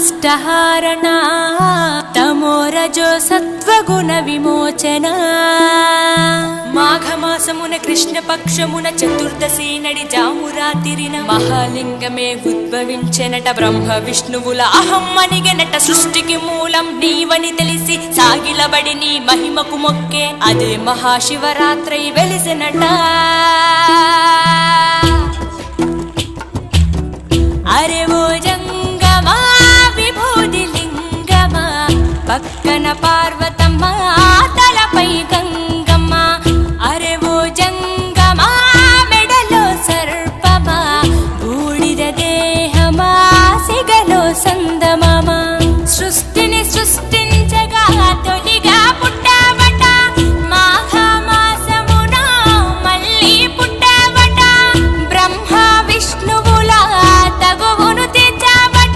కష్టహారణ తమోరజో సత్వగుణ విమోచన మాఘమాసమున కృష్ణపక్షమున చతుర్దశి నడి జామురాతిరిన మహాలింగమే ఉద్భవించెనట బ్రహ్మ విష్ణువుల అహం అనిగెనట సృష్టికి మూలం నీవని తెలిసి సాగిలబడి నీ మహిమకు మొక్కే అదే మహాశివరాత్రి వెలిసెనట అరే ఓ జంగమా విభూది లింగమా పక్కన పార్వతీ